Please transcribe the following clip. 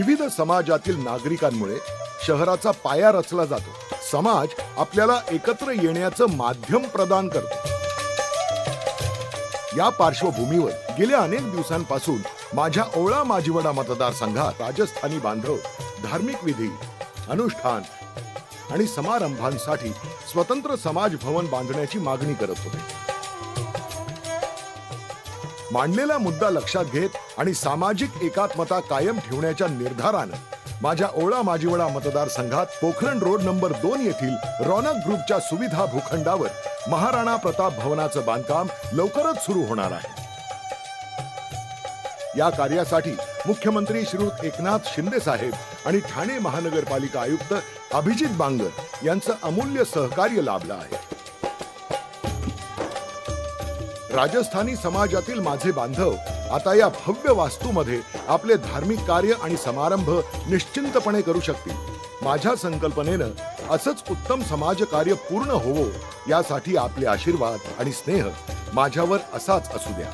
विविध समाजातील नागरिकांमुळे शहराचा पाया रचला जातो. समाज आपल्याला एकत्र येण्याचं माध्यम प्रदान करतो. या पार्श्वभूमीवर गेल्या अनेक दिवसांपासून माझ्या ओळा माजिवडा मतदारसंघात राजस्थानी बांधव धार्मिक विधी, अनुष्ठान आणि समारंभांसाठी स्वतंत्र समाज भवन बांधण्याची मागणी करत होते. मांडलेला मुद्दा लक्षात घेत आणि सामाजिक एकात्मता कायम ठेवण्याच्या निर्धारानं माझ्या ओळा माजिवडा मतदारसंघात पोखरण रोड नंबर 2 येथील रौनक ग्रुपच्या सुविधा भूखंडावर महाराणा प्रताप भवनाचं बांधकाम लवकरच सुरू होणार आहे. या कार्यासाठी मुख्यमंत्री श्रीयुत एकनाथ शिंदे साहेब आणि ठाणे महानगरपालिका आयुक्त अभिजित बांगर यांचं अमूल्य सहकार्य लाभलं आहे. राजस्थानी समाजातील माझे बांधव आता या भव्य वास्तूमध्ये आपले धार्मिक कार्य आणि समारंभ निश्चिंतपणे करू शकतील. माझ्या संकल्पनेनं असंच उत्तम समाज कार्य पूर्ण होवो यासाठी आपले आशीर्वाद आणि स्नेह माझ्यावर असाच असू द्या.